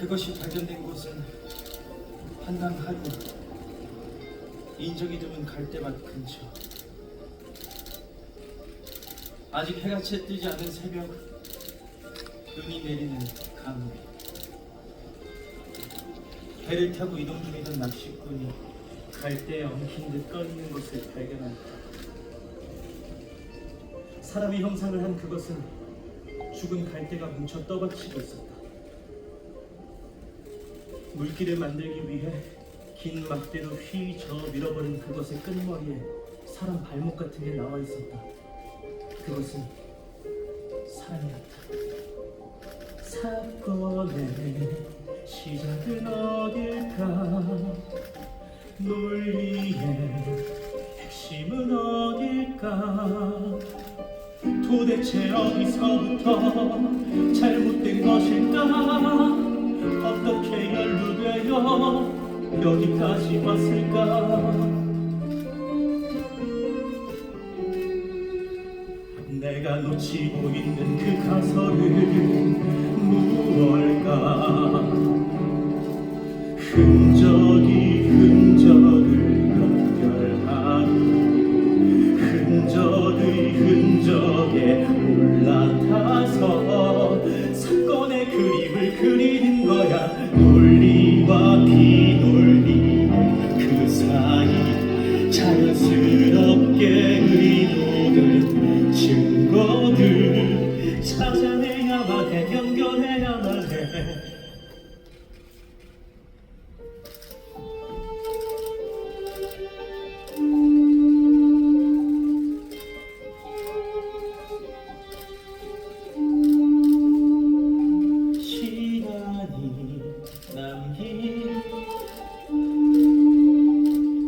그것이 발견된 곳은 한강 하류, 인적이 드문 갈대밭 근처. 아직 해가 채 뜨지 않은 새벽, 눈이 내리는 강물. 배를 타고 이동 중이던 낚시꾼이 갈대에 엉킨 듯 떠 있는 것을 발견한다. 사람이 형상을 한 그것은 죽은 갈대가 뭉쳐 떠받치고 있었다. 물길을 만들기 위해 긴 막대로 휘저 밀어버린 그것의 끝머리에 사람 발목 같은 게 나와 있었다. 그것은 사람이었다. 사건의 시작은 어딜까? 논리의 핵심은 어딜까? 도대체 어디서부터 잘못된 것일까? 어떻게 연루되어 여기까지 왔을까? 내가 놓치고 있는 그 가설은 무엇일까? 흔적이 흔적을 연결하고 흔적의 흔적에 올라타서 사건의 그림을 그리는 거야. 논리와 비논리의 그 사이 자연스럽게 의도된 증거들 찾아내야만 해, 연결해야만 해.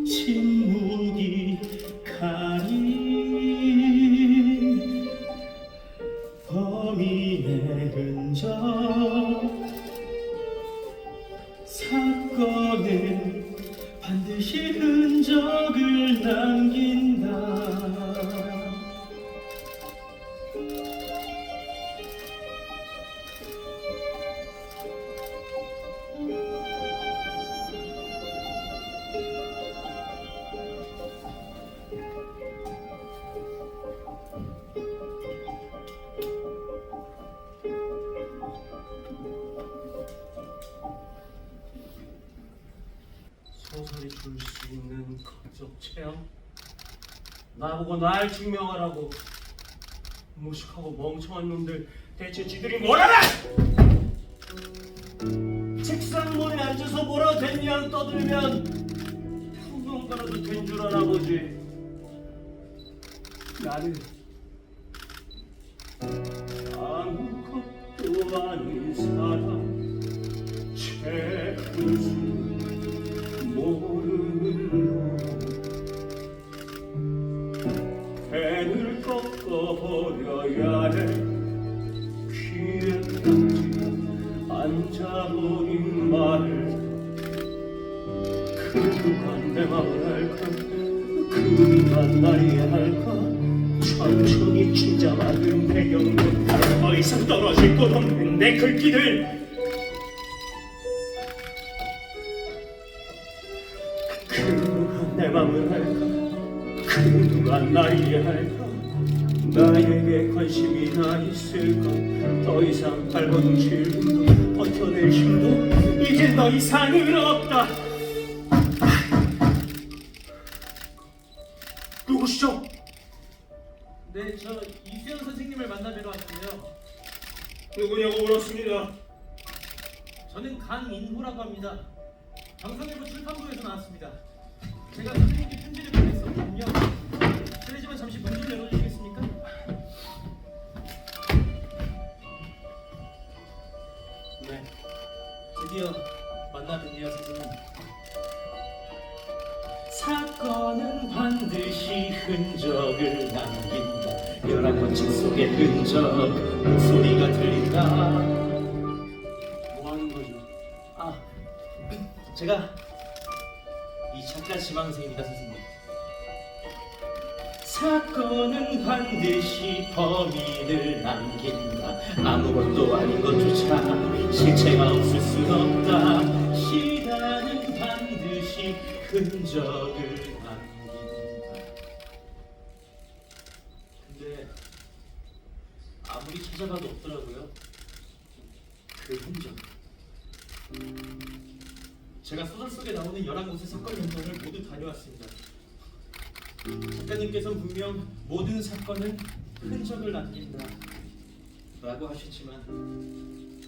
침묵이 가린 범인의 흔적. 사건은 반드시 흔적을 남긴다. 소설이 줄 수 있는 극적 체험? 나보고 날 증명하라고. 무식하고 멍청한 놈들, 대체 지들이 뭘 알아! 책상문에 앉아서 뭐라 됐냐 떠들면 평론가라도 된 줄 알아 보지. 나는 아무것도 아닌 사람, 최은수 모르는 펜을 꺾어버려야 해. 귀에 꽂히고 앉아버린 말을 그 누가 내 맘을 알까? 그 누가 나리 할까? 천천히 진짜만은 배경은 더 이상 떨어질 것 없는 내 글귀들. 그 누가 내 맘을 알까? 그 누가 날 이해할까? 나에게 관심이나 있을까? 더 이상 발버둥 칠 힘도 버텨낼 힘도 이제 더 이상은 없다. 누구시죠? 네, 저 이수연 선생님을 만나뵈러 왔는데요. 누구냐고 물었습니다. 저는 강인호라고 합니다. 경상일보 출판부에서 나왔습니다. 제가 선생님께 편지를 보냈었거든요. 실례지만 잠시 문 좀 열어주시겠습니까? 네. 드디어 만나뵙네요, 선생님. 사건은 반드시 흔적을 남긴다. 11번 책 속의 흔적, 목소리가 들린다. 뭐 하는 거죠? 제가 이 작가 지망생입니다, 선생님. 사건은 반드시 범인을 남긴다. 아무것도 아닌 것조차 실체가 없을 순 없다. 시간은 반드시 흔적을 남긴다. 근데 아무리 찾아봐도 없더라고요. 그 흔적. 제가 소설 속에 나오는 11곳의 사건 현장을 모두 다녀왔습니다. 작가님께서는 분명 모든 사건은 흔적을 남긴다 라고 하셨지만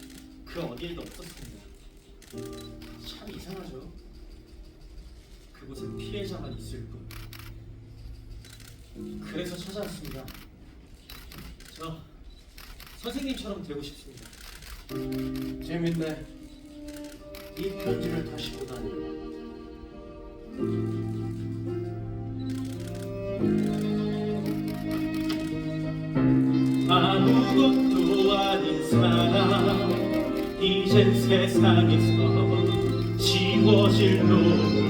그 어디에도 없었습니다. 참 이상하죠? 그곳엔 피해자만 있을 뿐. 그래서 찾아왔습니다. 저 선생님처럼 되고 싶습니다. 재밌네. 이 편지를 다시 보다니. 아무것도 아닌 사람, 이젠 세상에서 지워질 놈.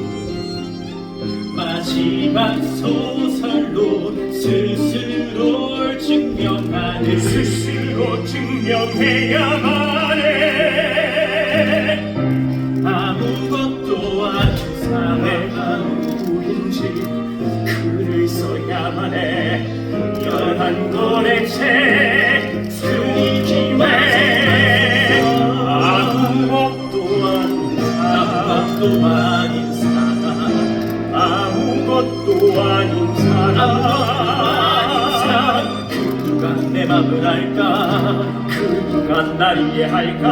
마지막 소설로 스스로를 증명하는, 스스로 증명해야만 해. 아무것도 아닌 사람 누구인지 글을 써야만 해. 11권의 책 쓰기 기회. 아무것도 아닌 사람, 아무것도 아닌 사람, 그 누가 내 맘을 알까? 그 누가 날 이해할까?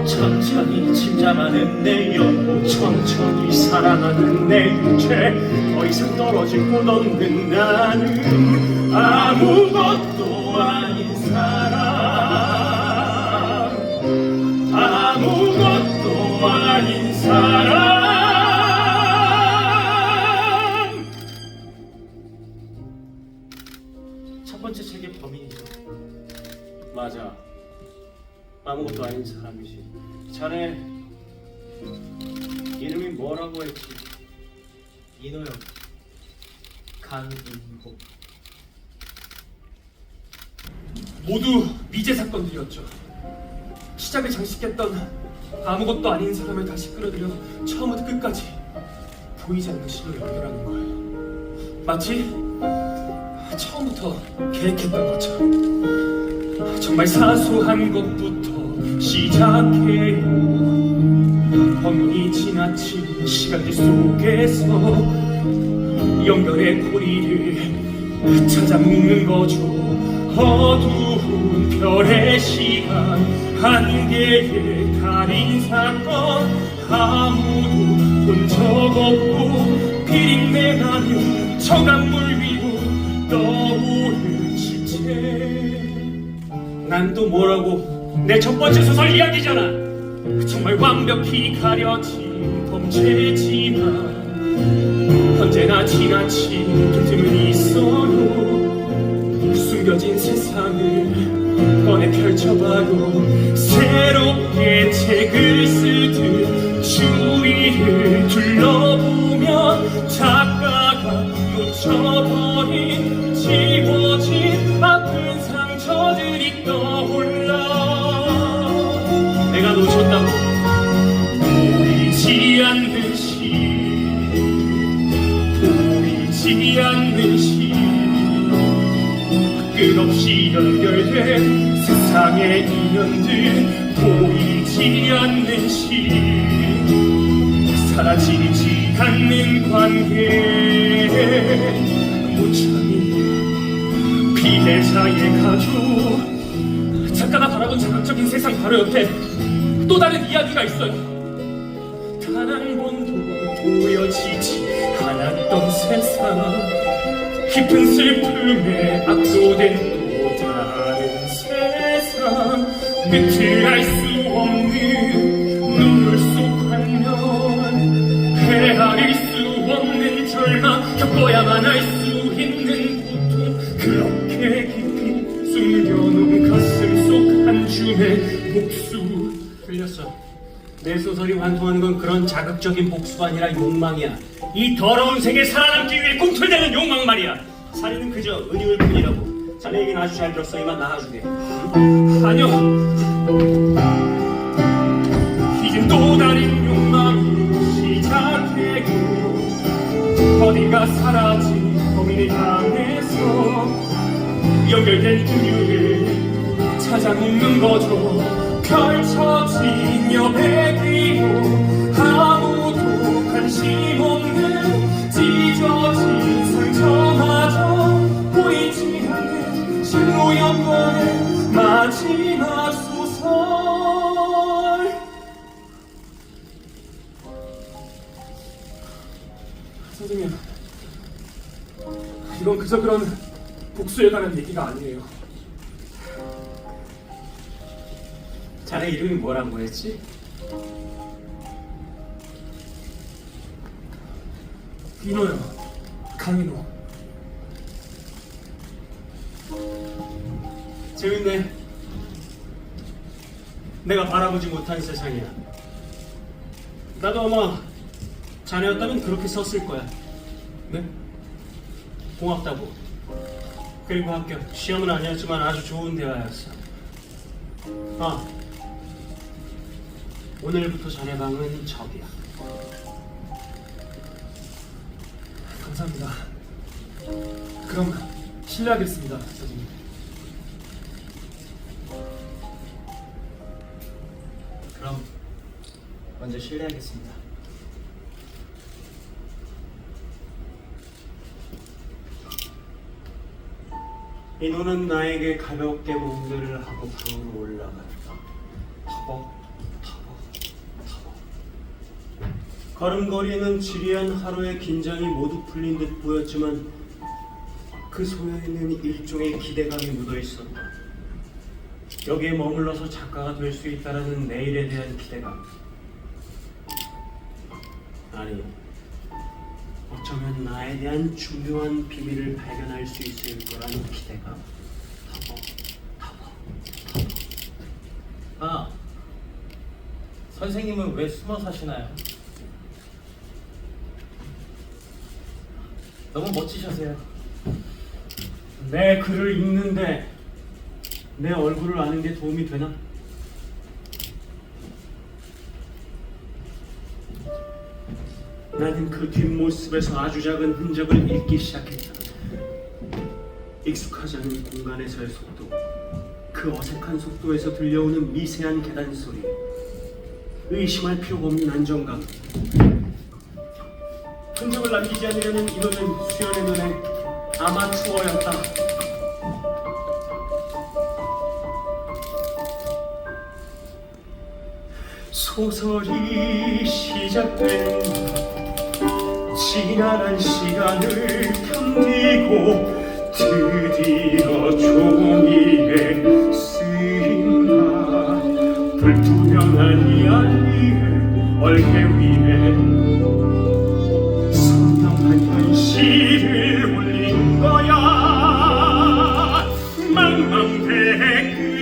천천히 침잠하는 내 영혼, 천천히 사랑하는 내 육체, 더 이상 떨어질 곳 없는 나는 아무것도 아닌 사람, 아무것도 아닌 사람. 첫 번째 책의 범인이죠. 맞아. 아무것도 아닌 사람이지. 자네 이름이 뭐라고 했지? 인호요. 강인호. 모두 미제 사건들이었죠. 시작을 장식했던 아무것도 아닌 사람을 다시 끌어들여 처음부터 끝까지 보이지 않는 신을 연결하는 거예요. 마치 처음부터 계획했던 것처럼. 정말 사소한 것부터 시작해요. 허문이 지나친 시간들 속에서 연결의 고리를 찾아 묶는 거죠. 어두운 별의 시간, 한계의 달인 사건, 아무도 본 적 없고 비린내나는 저 강물 위로 떠오른 시체. 난 또 뭐라고? 내 첫 번째 소설 이야기잖아. 정말 완벽히 가려진 범죄지만 언제나 지나친 틈틈은 있어요. 숨겨진 세상을 꺼내 펼쳐봐요. 새롭게 책을 쓰듯 주위를 둘러보면 작가가 놓쳐버린 지워진 아픈 상처들이 떠올라. 내가 놓쳤다고 보이지 않는 시, 보이지 않는 시, 끝없이 연결된 세상의 인연들, 보이지 않는 시, 사라지지 않는 관계, 모참이 피해자의 가족. 작가가 바라본 자극적인 세상 바로 옆에 또 다른 이야기가 있어요. 단 한 번도 보여지지 않았던 세상, 깊은 슬픔에 압도된 또 다른 세상, 끝을 알 수 없는 눈물 속 환면, 헤아릴 수 없는 절망, 겪어야만 알 수 있는 고통, 그렇게 깊이 숨겨놓은 가슴 속 한 줌의 복수. 들렸어. 내 소설이 완성하는 건 그런 자극적인 복수가 아니라 욕망이야. 이 더러운 세계에 살아남기 위해 꿈틀대는 욕망 말이야. 살인은 그저 은유일 뿐이라고. 자네 얘기는 아주 잘 들었어. 이만 나가주게. 아니요. 이젠 또 다른 욕망이 시작되고 어딘가 사라진 범인을 향해서 연결된 우유를 찾아 묻는 거죠. 펼쳐진 여백이고 아무도 관심 없는 찢어진 상처마저 보이지 않는 진로연거의 마지막 소설. 선생님, 이건 그저 그런 복수에 관한 얘기가 아니에요. 자네 이름이 뭐라고 했지? 인호요. 강인호. 재밌네. 내가 바라보지 못한 세상이야. 나도 아마 자네였다면 그렇게 썼을 거야. 네? 고맙다고. 그리고 합격. 시험은 아니었지만 아주 좋은 대화였어. 아, 오늘부터 자네 방은 저기야. 감사합니다. 그럼 실례하겠습니다, 선생님. 그럼 먼저 실례하겠습니다. 인호는 나에게 가볍게 몽들을 하고 방으로 올라갔다. 터벅 터벅 터벅. 걸음걸이에는 지리한 하루의 긴장이 모두 풀린 듯 보였지만 그 소리에는 일종의 기대감이 묻어 있었다. 여기에 머물러서 작가가 될 수 있다라는 내일에 대한 기대감. 아니, 어쩌면 나에 대한 중요한 비밀을 발견할 수 있을 거라는 기대감. 터벅 터벅 터벅. 아, 선생님은 왜 숨어 사시나요? 너무 멋지셔서요. 내 글을 읽는데 내 얼굴을 아는 게 도움이 되나? 나는 그 뒷모습에서 아주 작은 흔적을 읽기 시작했다. 익숙하지 않은 공간에서의 속도, 그 어색한 속도에서 들려오는 미세한 계단 소리, 의심할 필요가 없는 안정감. 흔적을 남기지 않으려는 인호는 수연의 눈에 아마추어였다. 소설이 시작된 지난한 시간을 견디고 드디어 종이에 쓰인다. 불투명한 이 알리에 얼개 위에 선명한 현실을 올린 거야. 망망대해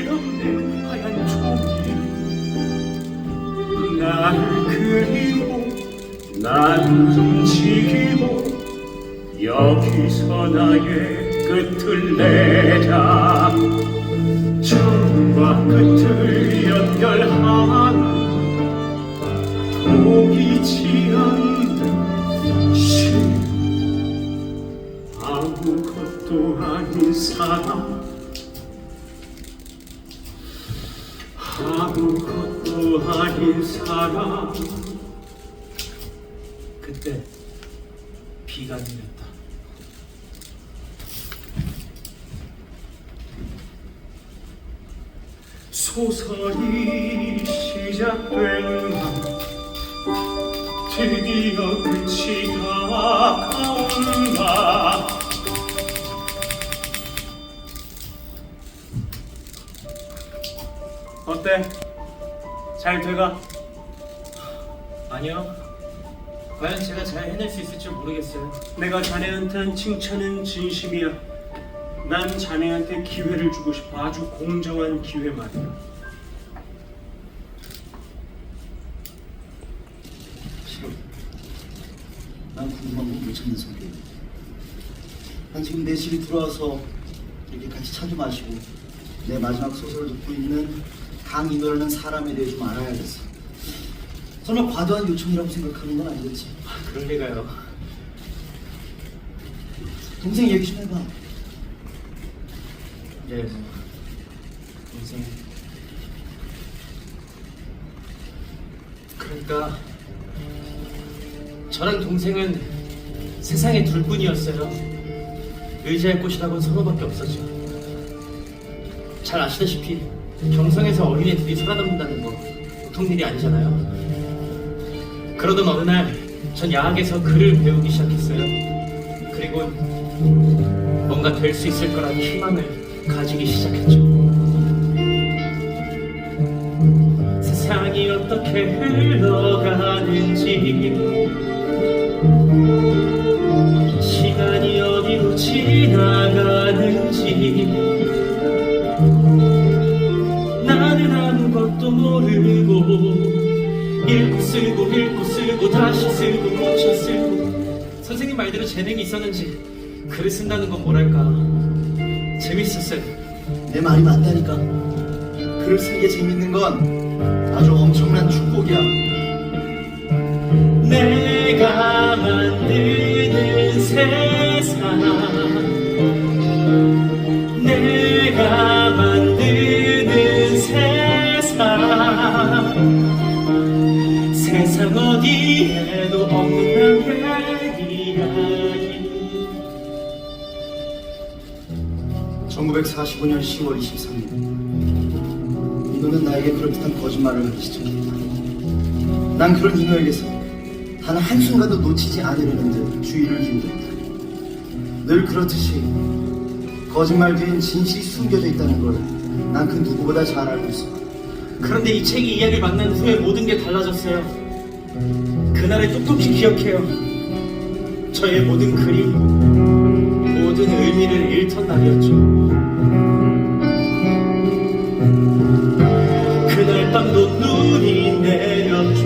끝없는 하얀 종이 나를 그리고 나를 움직이고 여기서 나의 끝을 내자. 처음과 끝을 연결하는 보이지 않는 실, 아무것도 아닌 사람, 아무것도 아닌 사람. 그때 비가 내렸다. 소설이 시작된 밤, 드디어 끝이 다가온다. 어때? 잘 돼가? 아니요. 과연 제가 잘 해낼 수 있을지 모르겠어요. 내가 자네한테 한 칭찬은 진심이야. 난 자네한테 기회를 주고 싶어. 아주 공정한 기회 말이야. 싫어. 난 궁금한 건 못 찾는 소리. 난 지금 내 집에 들어와서 이렇게 같이 차도 마시고 내 마지막 소설을 듣고 있는 강인호라는 사람에 대해 좀 알아야겠어. 설마 과도한 요청이라고 생각하는 건 아니겠지? 그럴 리가요. 동생 얘기 좀 해봐. 예, 동생. 그러니까 저랑 동생은 세상에 둘뿐이었어요. 의지할 곳이라고는 서로밖에 없었죠. 잘 아시다시피 경성에서 어린애들이 살아남는다는 거 보통 일이 아니잖아요. 그러던 어느 날 전 야학에서 글을 배우기 시작했어요. 그리고 뭔가 될 수 있을 거라는 희망을 가지기 시작했죠. 세상이 어떻게 흘러가는지, 시간이 어디로 지나가는지 나는 아무것도 모르고 읽고 쓰고 다시 쓰고 고쳐 쓰고. 선생님 말대로 재능이 있었는지 글을 쓴다는 건 뭐랄까 재밌었어요. 내 말이 맞다니까. 글을 쓰는 게 재밌는 건 아주 엄청난 축복이야. 내가 만드는 세상, 내가 만드는 세상, 세상 어디에도 없는 나의 이야기. 1945년 10월 23일 인호는 나에게 그럴듯한 거짓말을 하기 시작했다. 난 그런 인호에게서 단 한순간도 놓치지 않으려는 듯 주의를 기울였다. 늘 그렇듯이 거짓말 뒤엔 진실이 숨겨져 있다는 걸 난 그 누구보다 잘 알고 있어. 그런데 이 책이 이야기를 만난 후에 모든 게 달라졌어요. 그날을 똑똑히 기억해요. 저의 모든 그림, 모든 의미를 잃던 날이었죠. 그날 밤도 눈이 내렸죠.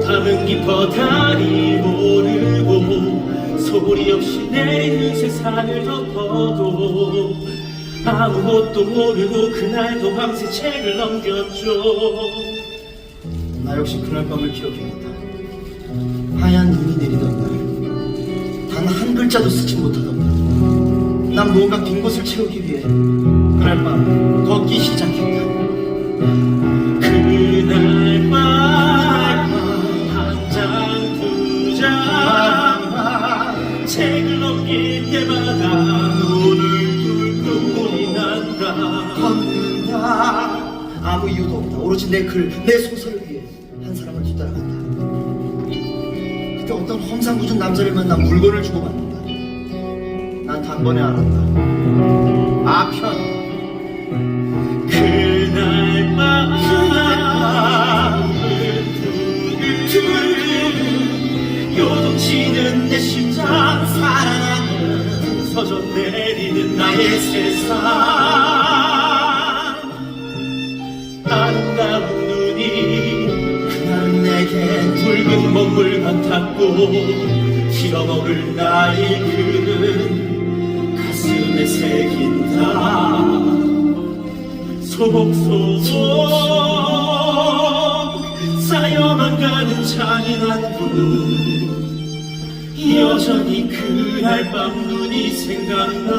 밤은 깊어 달이 모르고 소리 없이 내리는 세상을 덮어도 아무것도 모르고 그날도 밤새 책을 넘겼죠. 나 역시 그날 밤을 기억해냈다. 하얀 눈이 내리던 날, 단 한 글자도 쓰지 못하던 날, 난 무언가 빈 곳을 채우기 위해 그날 밤 걷기 시작했다. 그날 밤 한 장 두 장 책을 넘길 때마다 눈을 뚫고 눈이 난다. 걷는다. 아무 이유도 없다. 오로지 내 글, 내 소설을 위해 한 사람을 뒤따라간다. 그때 어떤 험상궂은 남자를 만나 물건을 주고 받는다. 난 단번에 알았다. 아편. 그날 밤 요동치는 내 심장, 살아나는 서져 내리는 나의 세상. 아름다운 눈이 그날은 내게 붉은 먹물 같았고 길어먹을 나의 글은 가슴에 새긴다. 소복소복 쌓여만 가는 잔인한 꿈, 여전히 그날 밤 눈이 생각나.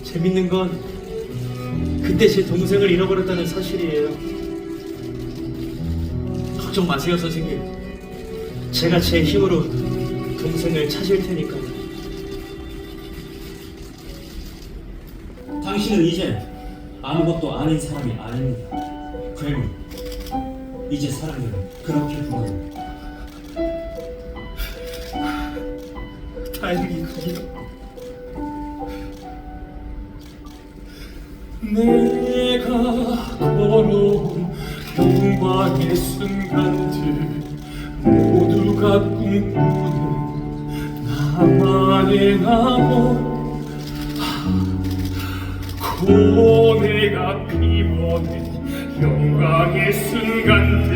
재밌는 건 그때 제 동생을 잃어버렸다는 사실이에요. 걱정 마세요, 선생님. 제가 제 힘으로 동생을 찾을 테니까요. 당신은 이제 아무것도 아닌 사람이 아닙니다. 괴물. 이제 사람들은 그렇게 부릅니다. 다행이군요. 내가 걸어온 영광의 순간들 모두가 꿈꾸는 나만의 나무. 고뇌가 피워낸 영광의 순간들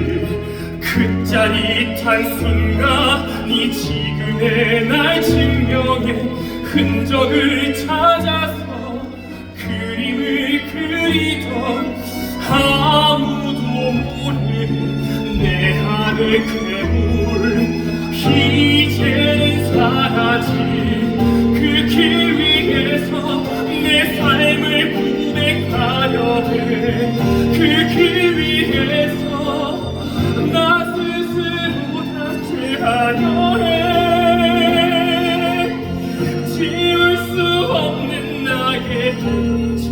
그 짜릿한 순간이 지금의 날 증명해 흔적을 찾아서 그림을 그리던 아무도 모르는 내 하늘 괴물 이제는 사라진 그 길 위에서 내 삶을 고백하려 해 그 길 위에서 나 스스로 다스하려 해 지울 수 없는 나의 흔적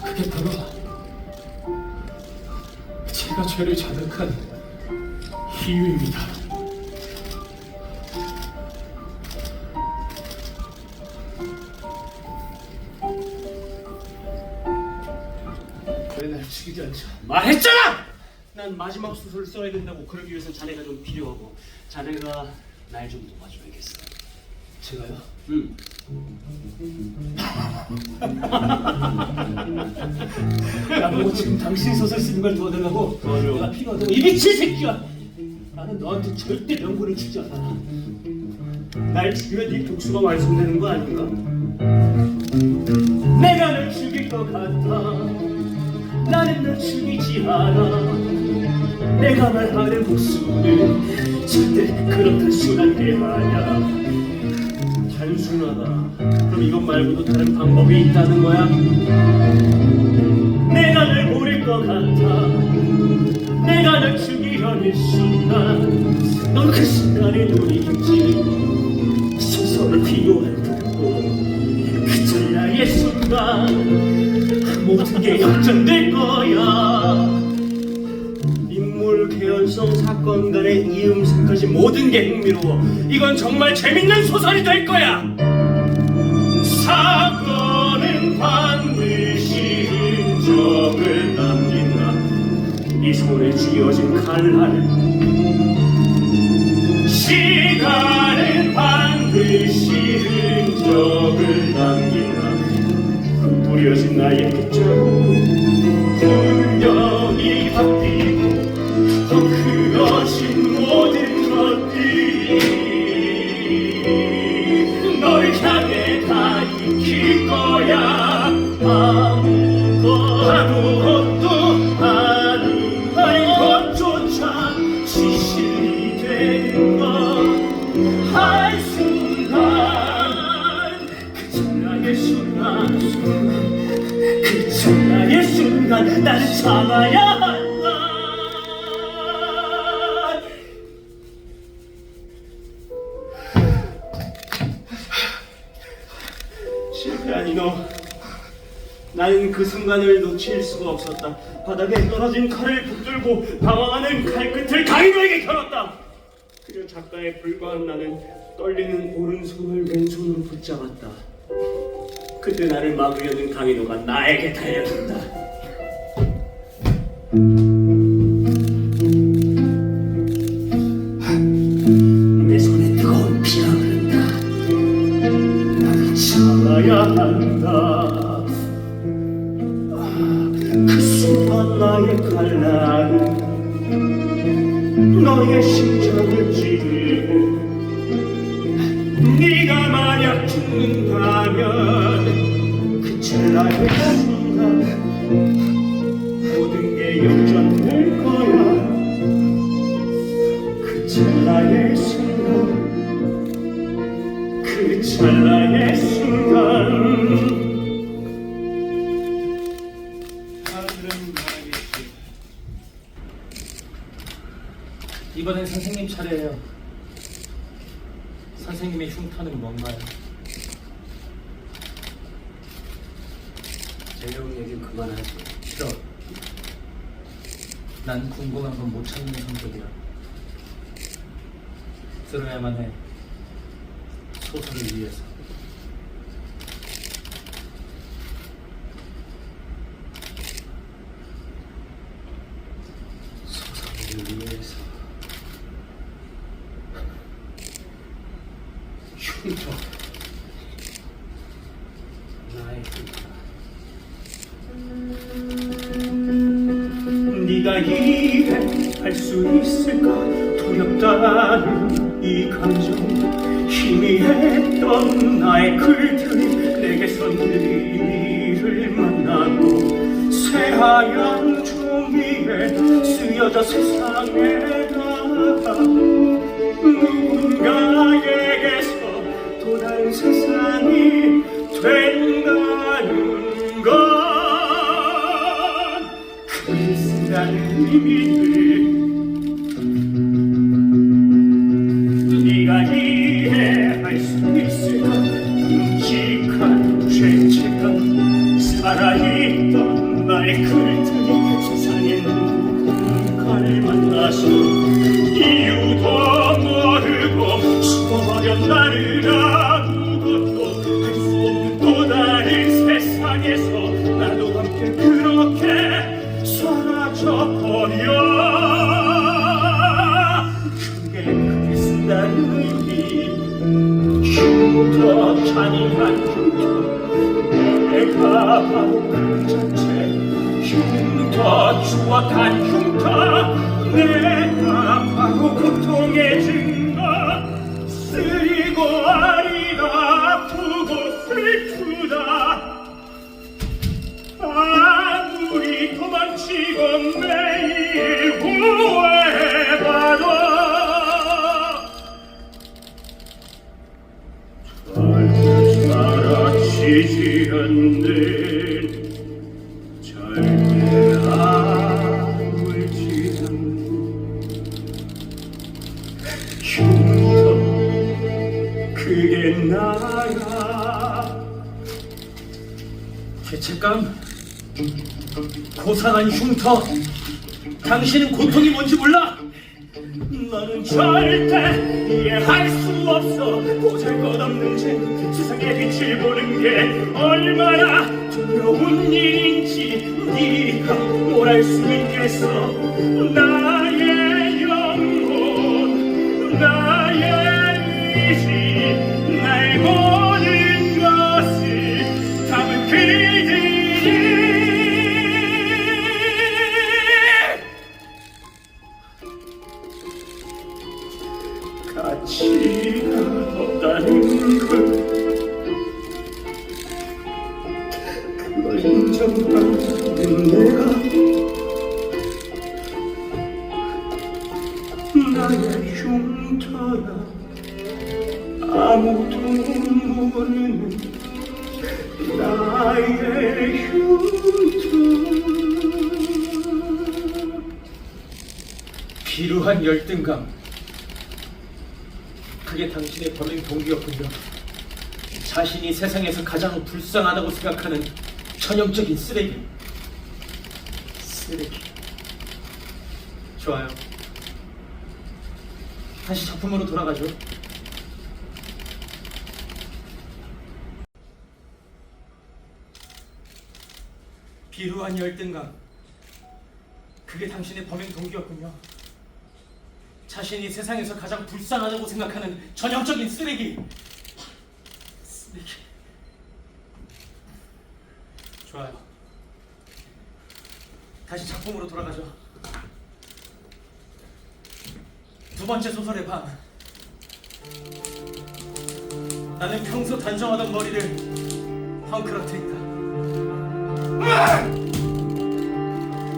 그게 바로 제가 죄를 자백한 이유입니다. 왜 날 죽이지 않죠? 말했잖아! 난 마지막 수술을 써야 된다고. 그러기 위해서 자네가 좀 필요하고, 자네가 날 좀 도와줘야겠어. 제가요? 응. 나보고 지금 당신 소설 쓰는 걸 도와달라고? 도와줘. 내가 필요하다고 이 미친 새끼야! 나는 너한테 절대 명분을 주지 않아. 날 죽이면 네 복수가 완성되는 거 아닌가? 내가 널 죽일 것 같아. 나는 널 죽이지 않아. 내가 말하는 복수는 절대 그런 단순한 게 아니야. 단순하다. 그럼 이것 말고도 다른 방법이 있다는 거야? 내가 널 모를 것 같아. 내가 널 죽이려는 순간 넌 그 순간에 노리는지 소설을 필요할 듯고 그 찰나의 순간 모든 게 역전될 거야. 인물 개연성 사건 간의 이음새까지 모든 게 흥미로워. 이건 정말 재밌는 소설이 될 거야. 사건은 반드시 흔적을 남긴다. 이 손에 쥐어진 칼날은 시간은 반드시 흔적을 남긴다. 뿌려진 나의 빗자루 분명히 바뀌고 헝클어진 모든 것들이 널 향해 다 익힐 거야. 아무것도 아닌 것조차 진실이 되는 것 한순간 그 찰나의 순간 그 찰나의 순간 나는 참아야 한다. 실패한 너. 나는 그 순간을 놓칠 수가 없었다. 바닥에 떨어진 칼을 붙들고 방황하는 칼끝을 강인호에게 겨눴다. 그저 작가에 불과한 나는 떨리는 오른손을 왼손으로 붙잡았다. 그때 나를 막으려는 강인호가 나에게 달려든다. 내 손에 뜨거운 피가 흐른다. 나는 참아야 한다. 그 순간 나의 칼날은 너의 심장을 찌르고 네가 만약 죽는다면 그 찰나의 순간 모든 게 역전될 거야. 그 찰나의 순간 그 찰나의 순간 이번엔 선생님 차례예요. 선생님의 흉터는 뭔가요? 재영 얘기 그만하지. 싫어. 난 궁금한 건 못 참는 성격이라. 들어야만 해. 소설을 위해서. 소설을 위해서. 흉터. 나의 흉터. 네가 이해할 수 있을까? 두렵다는 이 감정, 희미했던 나의 글들이 내게선 의미를 만나고 새하얀 종이에 쓰여져 세상에 나가 누군가에게서 또 다른 세상이 된다는 건 글을 쓴다는 의미를 네가 이해할 수 있을까? 끔찍한 죄책감 살아있던 나의 글들이 세상에 누군가를 만나서 이유도 모르고 숨어버린 나를 아무것도 할 수 없는 또 다른 세상에서 나도 함께 그렇게 사라져버려. 그게 쓴다는 의미, 흉터, 잔인한 흉터, 내가 바로 그 자체. 흉터, 추악한 흉터, 내가 바로 고통의 증거. 쓰리고 아리다, 아프고 슬프다. 아무리 도망치고 매일 후회해봐도 절대 사라지지 않는, 절대 아물지 않는 흉터, 그게 나야. 죄책감, 고상한 흉터. 당신은 고통이 뭔지 몰라. 너는 절대 이해할 수 없어. 보잘것없는 죄 세상의 빛을 보는 게 얼마나 두려운 일인지 네가 뭘 알 수 있겠어. 나의 영혼, 나의 의지, 나의 모든 것을 담은 그들이 가치가 없다는 걸, 그걸 인정하는 내가 나의 흉터야. 아무도 모르는 나의 흉터. 비루한 열등감, 그게 당신의 범행 동기였군요. 자신이 세상에서 가장 불쌍하다고 생각하는 전형적인 쓰레기. 쓰레기. 좋아요. 다시 작품으로 돌아가죠. 비루한 열등감, 그게 당신의 범행 동기였군요. 자신이 세상에서 가장 불쌍하다고 생각하는 전형적인 쓰레기. 쓰레기. 좋아요. 다시 작품으로 돌아가죠. 두 번째 소설의 방. 나는 평소 단정하던 머리를 헝클어뜨린다.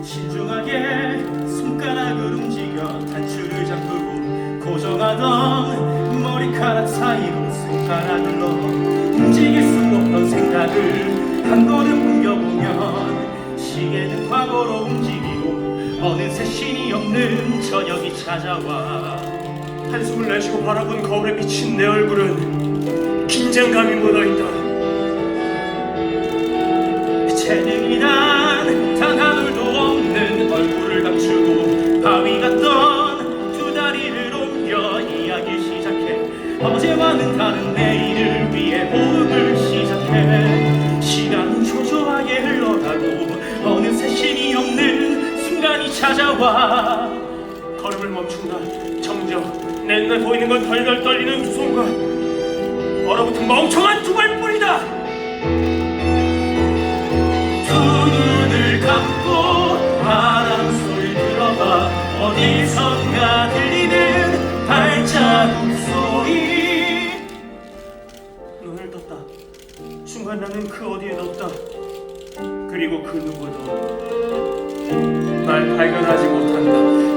신중하게 손가락을 움직여 단추를 잠그고 고정하던 머리카락 사이로 손가락을 넣어 움직일 수 없던 생각을 한 걸음 옮겨보면 시계는 과거로 움직이고 어느새 신이 없는 저녁이 찾아와. 한숨을 내쉬고 바라본 거울에 비친 내 얼굴은 긴장감이 묻어있다. 재능이 못하는 내일을 위해 호흡을 시작해. 시간은 초조하게 흘러가고 어느새 신이 없는 순간이 찾아와. 걸음을 멈춘다. 정적 내 눈에 보이는 건 덜덜 떨리는 두 손과 얼어붙은 멍청한 두 발뿐이다. 두 눈을 감고 바람 소리 들어봐. 어디선가 들리는 발자국 소리. 눈을 떴다. 순간 나는 그 어디에도 없다. 그리고 그 누구도 날 발견하지 못한다.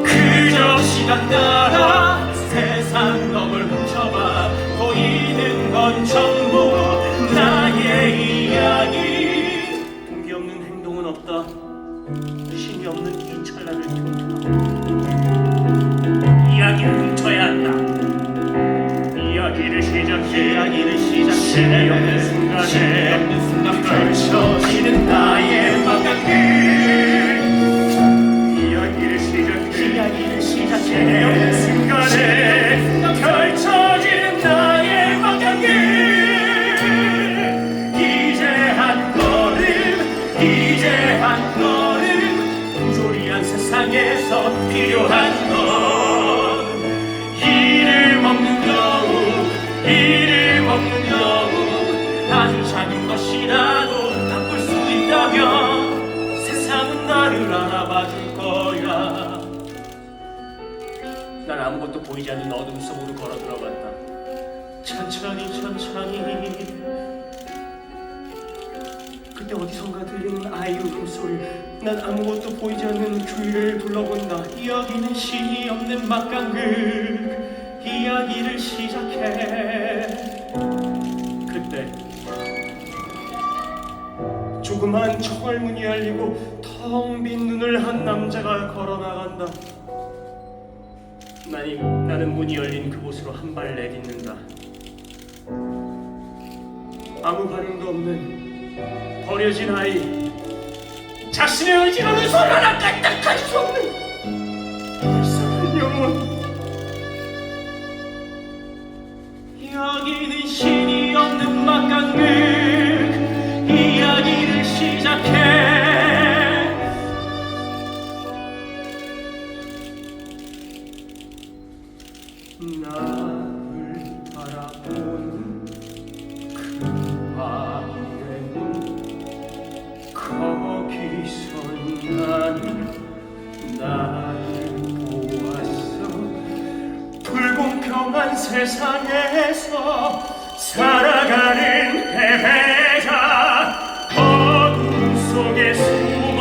그저 시간 따라 세상 너물 훔쳐봐. 보이는 건 전부 나의 이야기. 동기 없는 행동은 없다. 신이 없는 이 찰나를 틈타 이야기를 훔쳐야 한다. 이야기를 시작해. 신이 없는 순간에 펼쳐지는 나의 마감길. 이야기를 시작해. 신이 없는 순간에 펼쳐지는 나의 마감길. 이제 한 걸음 부조리한 세상에서 필요한 건 이를 먹는 여우. 아주 작은 것이라도 바꿀 수 있다면 세상은 나를 알아봐 줄 거야. 난 아무것도 보이지 않는 어둠 속으로 걸어 들어갔다. 천천히 그때 어디선가 들리는 아이 울음소리. 난 아무것도 보이지 않는 주위를 둘러본다. 이야기는 신이 없는 막강극. 이야기를 시작해. 그때 조그만 철문이 열리고 텅 빈 눈을 한 남자가 걸어나간다. 나는 문이 열린 그곳으로 한 발 내딛는다. 아무 반응도 없는 버려진 아이. 자신의 의지로는 손 하나 까딱할 수 없는 불쌍한 영혼. 여기는 신이 없는 막강극. 이야기를 시작해. 나를 바라보는 그 밤의 문. 거기서 나를 보았어. 불공평한 세상에서 살아가는 패배자. 어둠 속에 숨어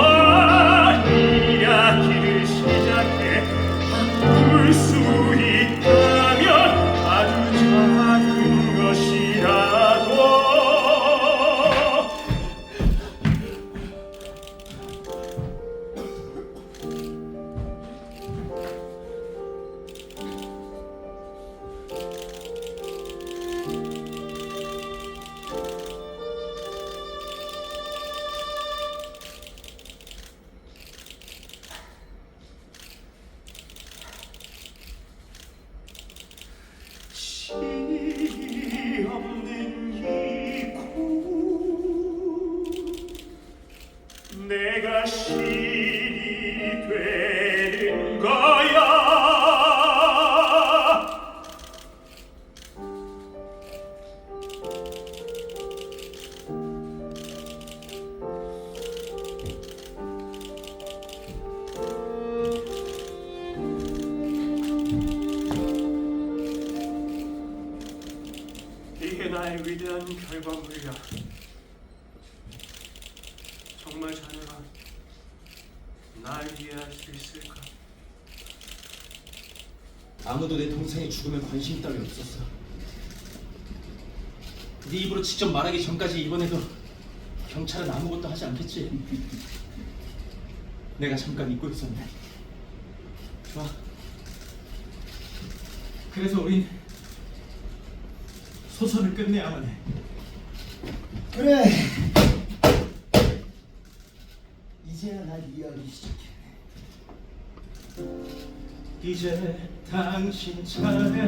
이야기를 시작해. 바꿀 수 있다면 아주 작은 것이라도. 신이 없는 이곳. 내가 신이 되는 거야. 이게 나의 위대한 결과물이야. 정말 자네가 날 이해할 수 있을까? 아무도 내 동생의 죽음에 관심 따위 없었어. 네 입으로 직접 말하기 전까지 이번에도 경찰은 아무것도 하지 않겠지. 내가 잠깐 잊고 있었네. 좋아. 그래서 우린 소설을 끝내야만 해. 그래. 이제야 날 이해하기 시작해. 이제 당신 차례.